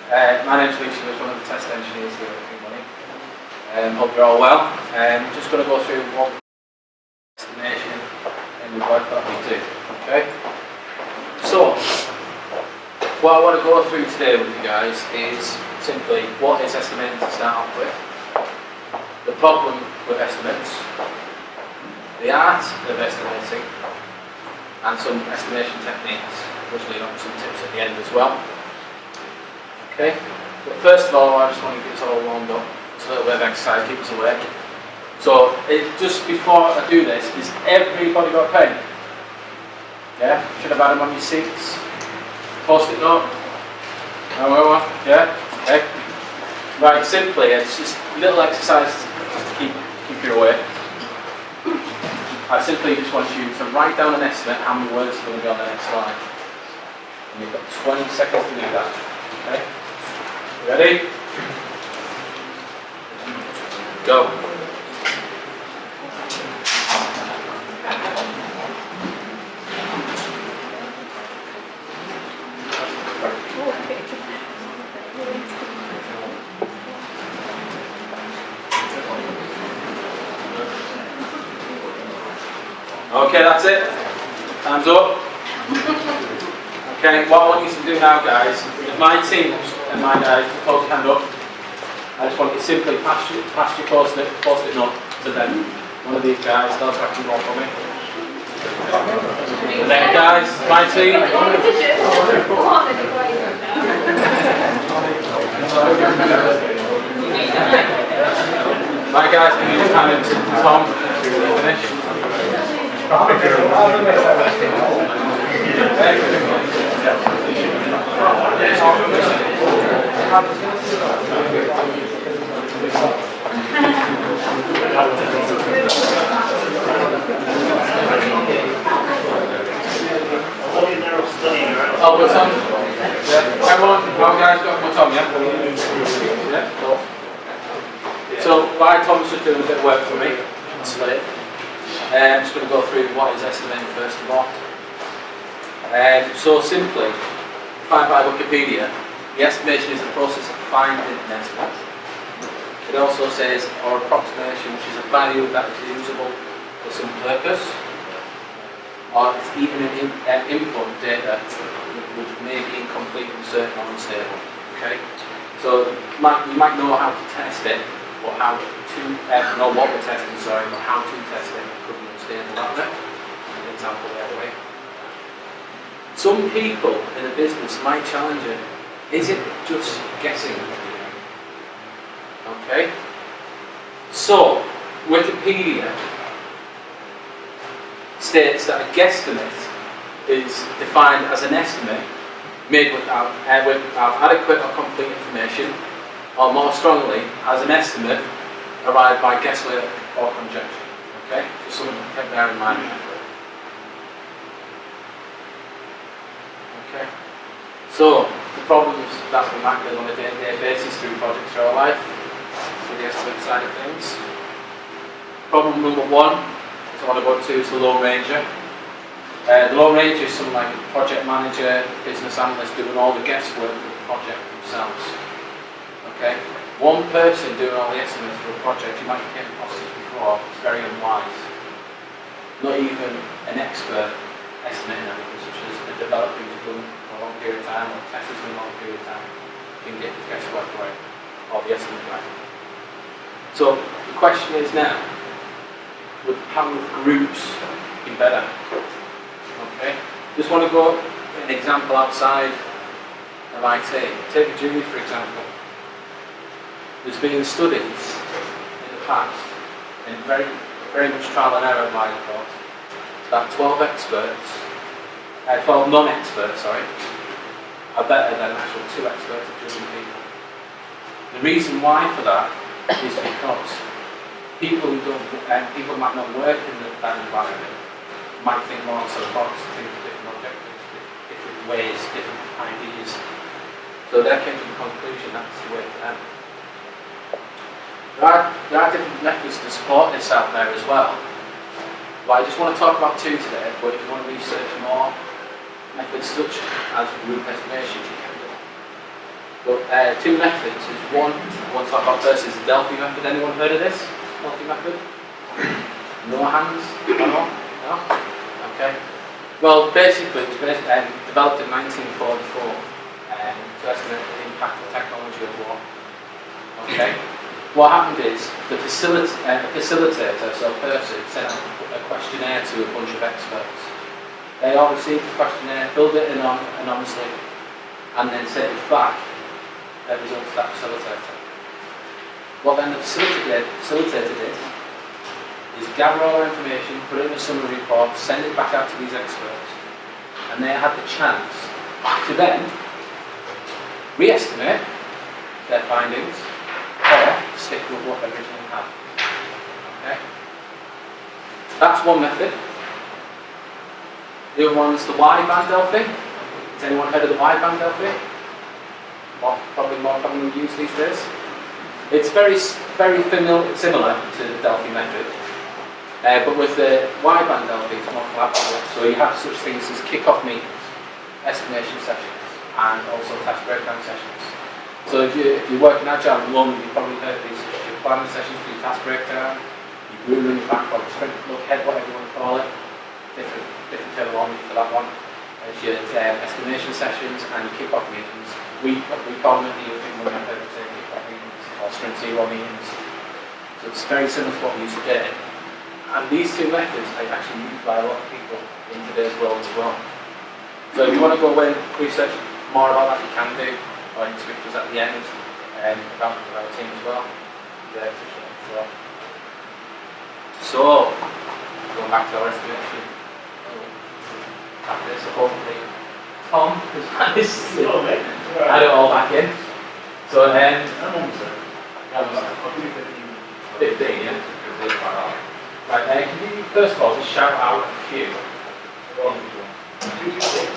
My name's Lucian, I'm one of the test engineers here at Pt1. Hope you're all well. Just going to go through what estimation and the work that we do. Okay? So, what I want to go through today with you guys is simply what is estimating to start off with, the problem with estimates, the art of estimating, and some estimation techniques, which lead on to some tips at the end as well. Okay, but first of all, I just want to get us all warmed up. It's a little bit of exercise, keep us awake. So, just before I do this, has everybody got a pen? Yeah? Should have had them on your seats. Post-it note? Yeah? Okay. Right, simply, it's just a little exercise just to keep you awake. I simply just want you to write down an estimate how many words are going to be on the next slide. And you've got 20 seconds to do that. Okay? Ready? Go. Okay, that's it. Hands up. Okay, what I want you to do now, guys, is my team and my guys to hold your hand up. I just want you to simply pass your post-it note to them. One of these guys, they'll track them all for me. And then, guys, my team. My guys, can you just hand it to Tom to finish? Oh, what's on? Yeah. Everyone, guys got what's on, yeah? Yeah? Cool. So, while Tom's just doing a bit of work for me, slate. I'm just going to go through what is estimating first of all. So simply, defined by Wikipedia, the estimation is the process of finding an estimate. It also says, or approximation, which is a value that is usable for some purpose, or it's even an input data which may be incomplete, uncertain, or unstable. Okay? So you might know how to test it, or how to know what we're testing, sorry, but how to test it could be unstable, that way. An example the other way. Some people in a business might challenge it. Is it just guessing? Okay? So, Wikipedia states that a guesstimate is defined as an estimate made without adequate or complete information, or more strongly, as an estimate arrived by guesswork or conjecture. Okay? Just something to bear in mind. Okay? So, the problems that we might deal on a day-to-day basis through projects through our life, through the estimate side of things. Problem number one, I want to go to, is the Lone Ranger. The Lone Ranger is someone like a project manager, business analyst, doing all the guesswork for the project themselves. Okay? One person doing all the estimates for a project, you might have came across this before, it's very unwise. Not even an expert estimating everything, such as a developer who's done for a long period of time, or testers for a long period of time, can get the guesswork right, or the estimate right. So, the question is now, how would groups be better? Okay? Just want to go for an example outside of IT. Take a jury, for example. There's been studies in the past, and very, very much trial and error by the court, that 12 non-experts, are better than actual 2 experts at judging people. The reason why for that is because people might not work in that environment, might think more outside the box, think of different objectives, different ways, different ideas. So they came to the conclusion that's the way for them. There are different methods to support this out there as well. But I just want to talk about 2 today, but if you want to research more methods such as group estimation, you can do it. But two methods is one to talk about first is the Delphi method. Anyone heard of this? Delphi method? No hands? No? No? Okay. Well, basically, it was developed in 1944 to estimate the impact of technology of war. Okay. What happened is the facilitator, so a person, sent a questionnaire to a bunch of experts. They all received the questionnaire, filled it in anonymously, and then sent it back their results to that facilitator. What then the facilitator did is gather all our information, put it in a summary report, send it back out to these experts, and they had the chance to then re-estimate their findings or stick with what they originally had. Okay? That's one method. The other one's the wideband Delphi. Has anyone heard of the wideband Delphi? Probably more commonly used these days. It's very similar to the Delphi method. But with the wideband Delphi, it's more collaborative. So you have such things as kick-off meetings, estimation sessions, and also task breakdown sessions. So if you're working Agile at the moment, you've probably heard these your planning sessions for your task breakdown, your guru and your backlog, sprint look ahead, whatever you want to call it. Different terminology for that one. There's your estimation sessions and your kick-off meetings. We call them the thing when we have kick-off meetings or sprint zero meetings. So it's very similar to what we use today. And these two methods are actually used by a lot of people in today's world as well. So if you want to go away and research more about that, you can do. Or you can speak to us at the end about our team as well. There to show as well. So, going back to our estimation. After this, so hopefully Tom has managed to add it all back in. So then, I'm almost there. I'll do 15, yeah? Right, can you first of all just shout out a few? 226.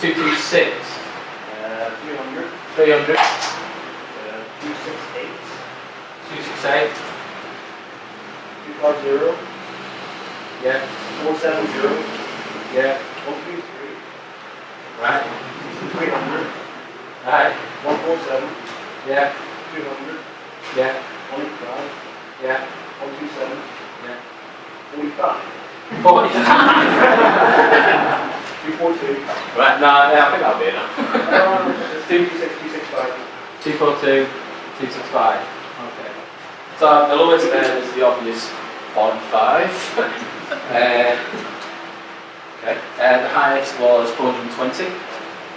226. 300. 300. 268. 268. 250. Yeah. 470. Yeah. 133. Right. 300. Right. 147. Yeah. 200. Yeah. 185. Yeah. 127. Yeah. 45. 45. 242. Right, no, yeah, I think that'll be enough. 226, 265. 242, 265. Okay. So the lowest there is the obvious 45. Okay. The highest was 420.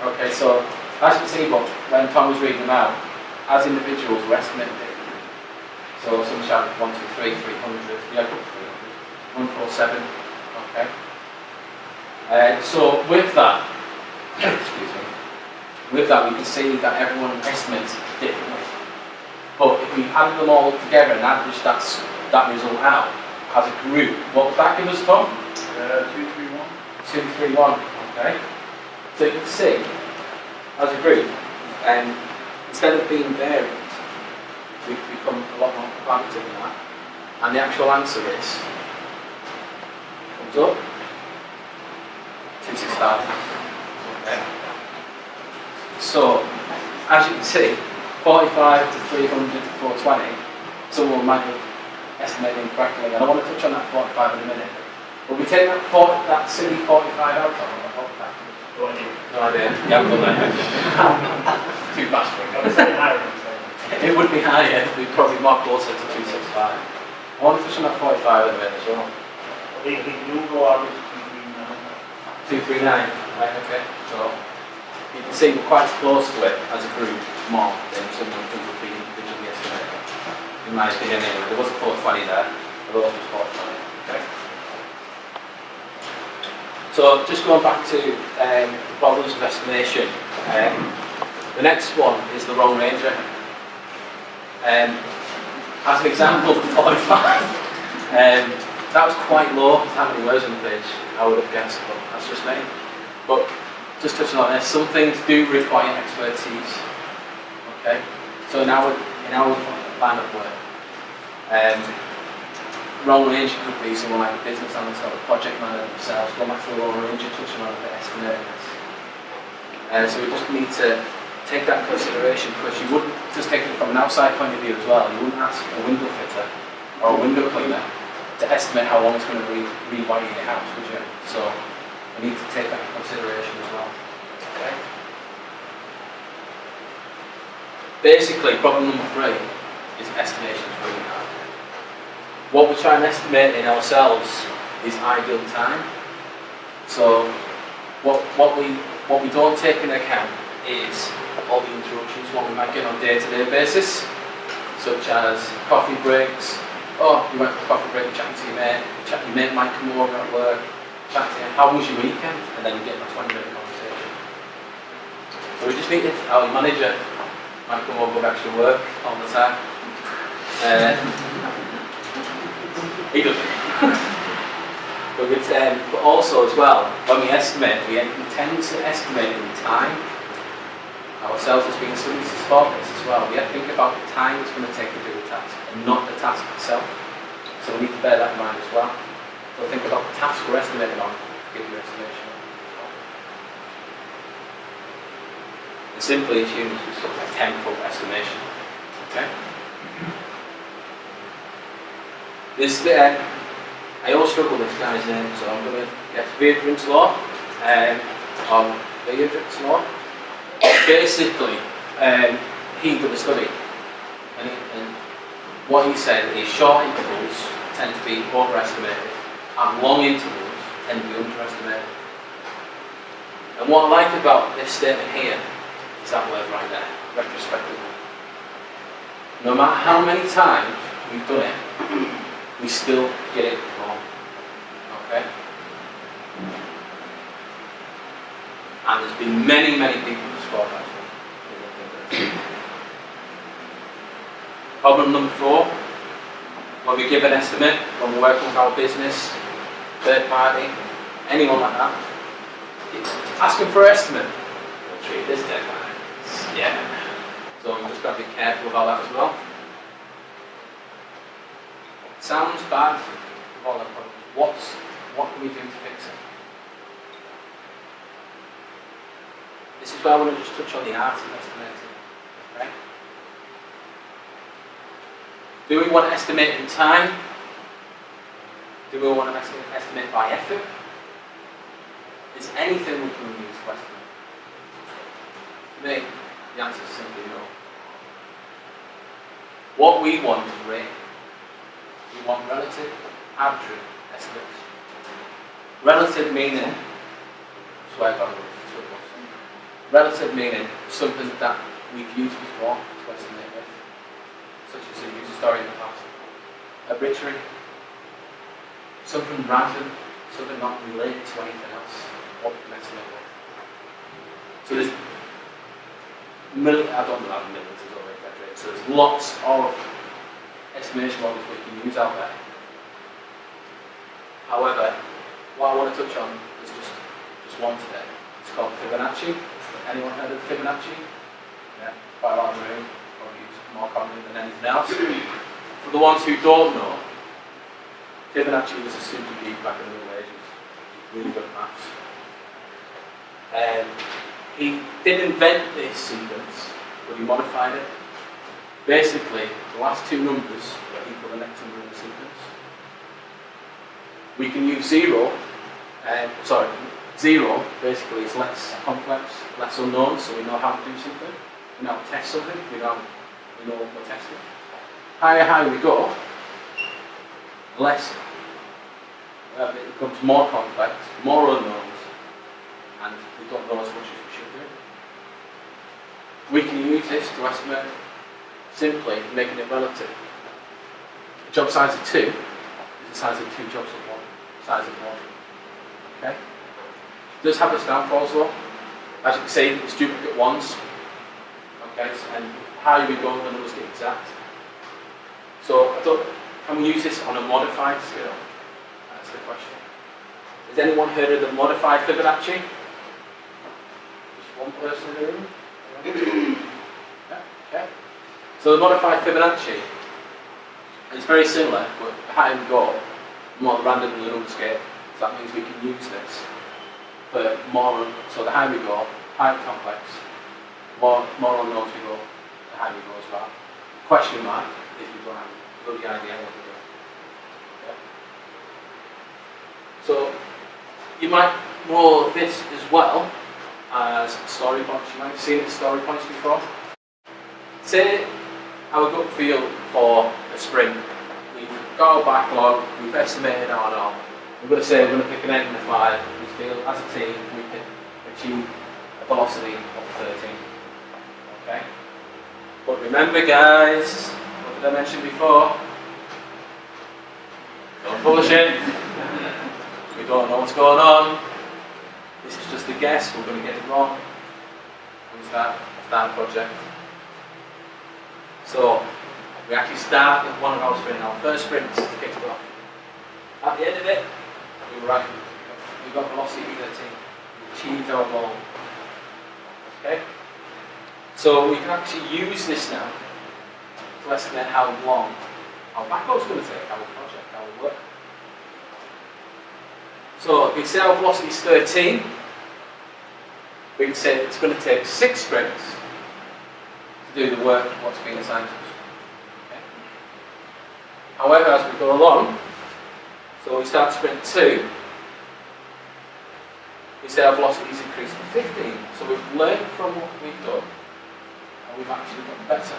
Okay, so as you can see, but when Tom was reading them out, as individuals we're estimating differently. So some shouted 123, 300, yeah, 147. Okay. So with that, excuse me, with that we can see that everyone estimates differently. But if we added them all together and averaged that result out as a group, what would that give us, Tom? 231. 231. Okay. So you can see, as a group, instead of being varied, we've become a lot more collaborative than that. And the actual answer is, comes up, 265. Okay. So, as you can see, 45 to 300 to 420, someone might have estimated incorrectly, and I want to touch on that 45 in a minute. But we take that silly 45 out of it. No idea. No idea. You haven't done that. Too fast for I was it. saying higher. It would be higher, it would be probably more closer to 265. I want to touch on that 45 in a minute as well. The overall average is 239. 239, right, okay. So you can see we're quite close to it as a group, more than some of the things would be individually estimated. In my opinion anyway, there was a 420 there, the lowest was 420. Okay. So just going back to the problems of estimation, the next one is the wrong ranger. As an example, the 45, that was quite low. How many words on the page? I would have guessed, but that's just me. But just touching on this, some things do require expertise. Okay, so in our line of work, wrong range could be someone like a business analyst or a project manager themselves. Going back to the wrong range, touching on a bit estimating this. So we just need to take that in consideration, because you wouldn't just take it from an outside point of view as well. You wouldn't ask a window fitter or a window cleaner to estimate how long it's going to rewire your house, would you? So we need to take that in consideration as well. Okay. Basically, problem number 3 is estimation is really hard. What we try and estimate in ourselves is ideal time. So what we don't take into account is all the interruptions what we might get on a day-to-day basis, such as coffee breaks. Oh, you went for a coffee break, you're chatting to your mate. Your mate might come over at work, chat to him. How was your weekend? And then you get a 20-minute conversation. So we just need it. Our manager might come over with extra work all the time. He doesn't. But also as well, when we estimate, we tend to estimate in time. Ourselves as being students is for this as well. We have to think about the time it's going to take to do the task, and not the task itself. So we need to bear that in mind as well. So think about the task we're estimating on to give your estimation. And simply it's used as sort of a temporal estimation. Okay? This I always struggle with this guy's name, so I'm going to get Friedrich's law, or Friedrich's law. Basically, he did a study, and what he said is short intervals tend to be overestimated, and long intervals tend to be underestimated. And what I like about this statement here is that word right there, retrospective. No matter how many times we've done it, we still get it wrong. Okay? And there's been many, many people who scored that one. Problem number 4, when we give an estimate, when we're working with our business, third party, anyone like that, ask them for an estimate. We'll treat this deadline. Yeah. So we've just got to be careful about that as well. Sounds bad, all the problems. What can we do to fix it? This is where I want to just touch on the art of estimating. Okay? Do we want to estimate in time? Do we want to estimate by effort? Is anything we can use to estimate? For me, the answer is simply no. What we want is rate. We want relative, arbitrary estimates. Relative meaning, relative meaning something that we've used before to estimate with, such as a user story in the past. Arbitrary, something random, something not related to anything else, what we can estimate with. So there's I don't know how millions is over exaggerated, so there's lots of estimation models we can use out there. However, what I want to touch on is just one today. It's called Fibonacci. Anyone heard of Fibonacci? Yeah, quite a lot in the room, probably used more commonly than anything else. For the ones who don't know, Fibonacci was a super geek back in the Middle Ages. Really good at maths. He didn't invent this sequence, but he modified it. Basically, the last 2 numbers are equal to the next number in the sequence. We can use 0 basically is less complex, less unknown, so we know how to do something. We know how to test something, we know what we're testing. Higher we go, less it becomes more complex, more unknowns, and we don't know as much as we should do. We can use this to estimate simply making it relative. A job size of 2 is the size of 2 jobs of 1, size of 1. Okay? It does have its downfalls though. As you can see, it's duplicate 1s. Okay, and higher we go, the numbers get exact. So can we use this on a modified scale? That's the question. Has anyone heard of the modified Fibonacci? Just one person in the room? Yeah, okay. So the modified Fibonacci is very similar, but the higher we go, the more random the numbers get. So that means we can use this for more. So the higher we go, higher complex, more unknowns we go, the higher we go as well. Question mark if you don't have a bloody idea what you're doing. Okay. So you might know this as well as story points. You might have seen it as story points before. Say our gut feel for a sprint. We've got our backlog, we've estimated our norm. We're going to say we're going to pick an end in a 5. We feel as a team we can achieve a velocity of 13. Okay? But remember guys, what did I mention before? Don't bullshit. We don't know what's going on. This is just a guess, we're going to get it wrong. We start a project. So, we actually start with one of our sprints, our first sprints to kick it off. At the end of it, we were right. We got velocity of 13. We achieved our goal. Okay? So we can actually use this now to estimate how long our backlog's going to take, our project, our work. So if we say our velocity is 13, we can say it's going to take 6 sprints to do the work of what's being assigned to us. Okay? However, as we go along, so we start sprint 2, we say our velocity is increased to 15. So we've learned from what we've done, and we've actually got better.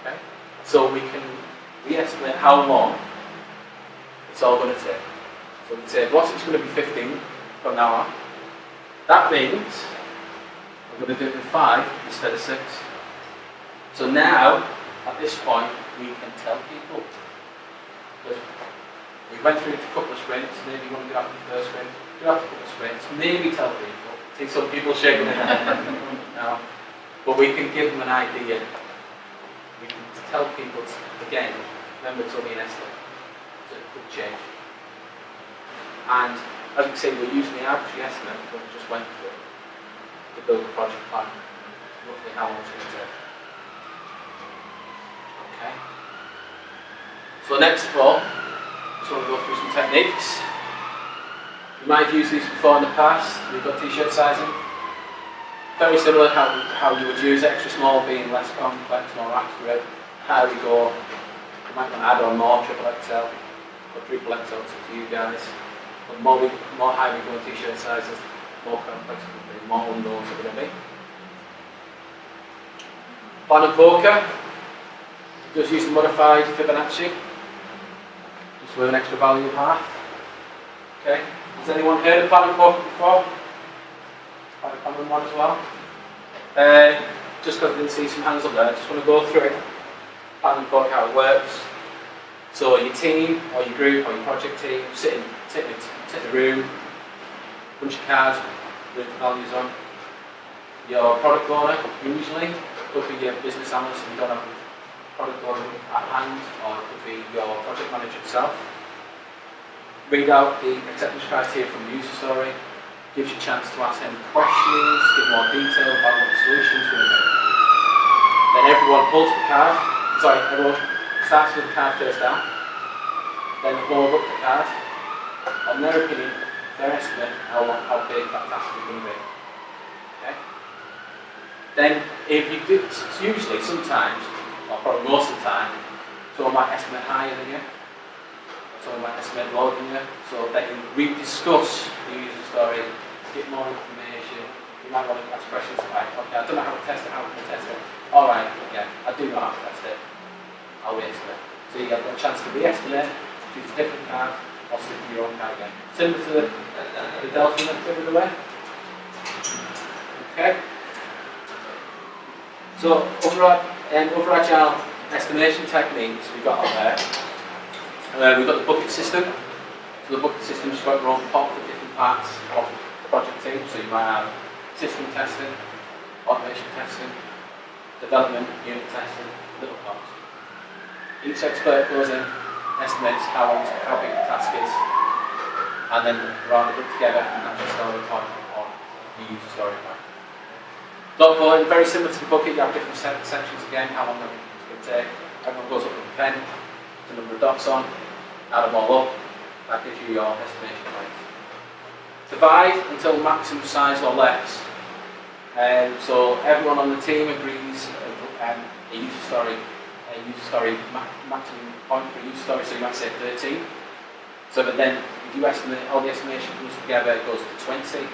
Okay? So we can re-estimate how long it's all going to take. So we say velocity is going to be 15 from now on. That means we're going to do it in 5 instead of 6. So now, at this point, we can tell people. We went through a couple of sprints, maybe you want to do after the first sprint, do after a couple of sprints, maybe tell people. See some people shaking their head now. But we can give them an idea. We can tell people, again, remember it's only an estimate, so it could change. And as we say, we're using the average estimate that we just went through to build a project plan, roughly how long it's going to take. Okay. So next of all, just want to go through some techniques. You might have used these before in the past. We've got t-shirt sizing. Very similar how you would use extra small being less complex, more accurate. How we go, you might want to add on more triple XL, quadruple XL to you guys. The more high we go in t-shirt sizes, more complex it will be, more unknowns are going to be. Plan and poker, just use the modified Fibonacci, just with an extra value of half. Okay, has anyone heard of plan and poker before? Quite a common one as well. Just because I didn't see some hands up there, I just want to go through it. Plan and poker, how it works. So your team, or your group, or your project team, sit in the room, bunch of cards with values on. Your product owner, usually, could be your business analyst if you don't have a product owner at hand, or it could be your project manager itself. Read out the acceptance criteria from the user story, gives you a chance to ask any questions, give more detail about what the solution is going to be. Then everyone everyone starts with the card first down, then hold up the card, on their opinion, their estimate how big that task is going to be. Okay? Then if you do, usually sometimes, or probably most of the time, someone might estimate higher than you, someone might estimate lower than you, so they can rediscuss the user story, get more information. You might want to ask questions like, okay, I don't know how to test it, how can I test it? Alright, yeah, I do know how to test it. I'll re-estimate. So you get a chance to re-estimate, choose a different card, or stick with your own card again. Similar to the delta method of the way. Okay. So other agile estimation techniques we've got on there. We've got the bucket system. So the bucket system has got your own pot for different parts of the project team. So you might have system testing, automation testing, development, unit testing, little pots. Each expert goes in, estimates how big the task is, and then round it up together and that's a story point on the user story point. Dot voting, very similar to the bucket, you have different sections again, how long it's going to take. Everyone goes up with a pen, the number of dots on, add them all up, that gives you your estimation points. Divide until maximum size or less. So everyone on the team agrees a user story maximum point for a user story, so you might say 13. So but then if you estimate all the estimation comes together, it goes to 20.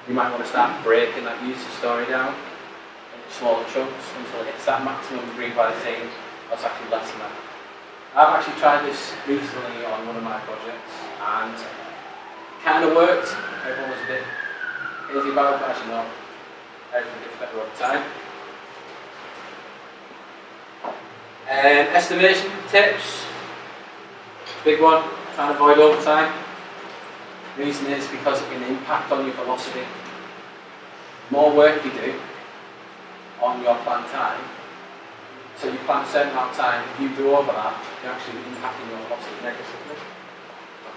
You might want to start breaking that user story down into smaller chunks until it hits that maximum agreed by the team, or it's actually less than that. I've actually tried this recently on one of my projects and it kind of worked. Everyone was a bit hazy about it, but actually no, everything gets better over time. Estimation tips, big one, try and avoid overtime. The reason is because it can impact on your velocity. The more work you do on your planned time, so you plan a certain amount of time, if you do over that, you're actually impacting your velocity negatively.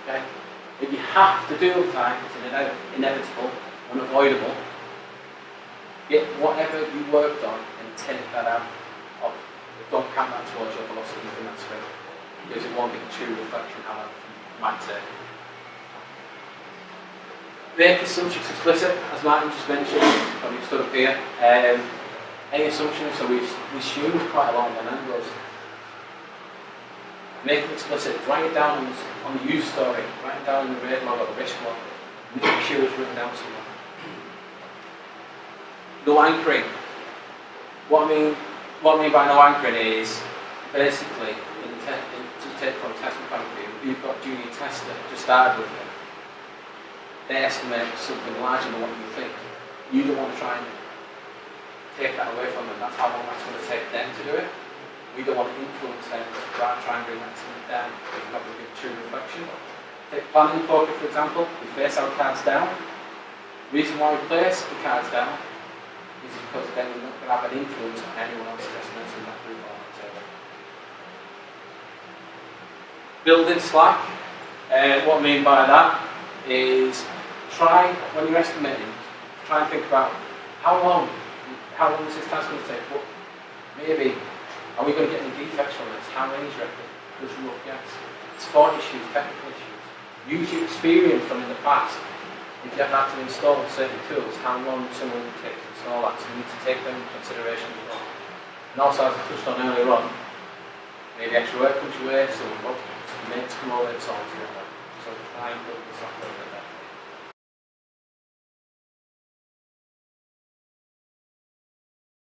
Okay? If you have to do overtime, it's inevitable, unavoidable, get whatever you worked on and take that out of. Don't count that towards your velocity within that sprint, because it won't be a true reflection how that might take. Make assumptions explicit, as Martin just mentioned, probably stood up here. Any assumptions, so we assume quite a lot on angles. Make it explicit, write it down on the user story, write it down in the raid log or the risk log, make sure it's written down somewhere. No anchoring. What I mean by no anchoring is basically, to take from a testing point of view, you've got junior tester to start with them. They estimate something larger than what you think. You don't want to try and take that away from them. That's how long that's going to take them to do it. We don't want to influence them to try and bring that estimate down. It's not going to be a true reflection. Take planning poker, for example. We face our cards down. The reason why we place the cards down is because then we're not going to have an influence on anyone else's estimates in that group or on the table. Building slack. What I mean by that is try, when you're estimating, try and think about how long is this task going to take? What, maybe, are we going to get any defects from this? How many do you reckon? Just rough guess. Support issues, technical issues. Use your experience from in the past. If you have had to install certain tools, how long someone would take to install that? So you need to take them into consideration as well. And also, as I touched on earlier on, maybe extra work comes your way, so mates come over and so on together. So try and build this up a little bit better.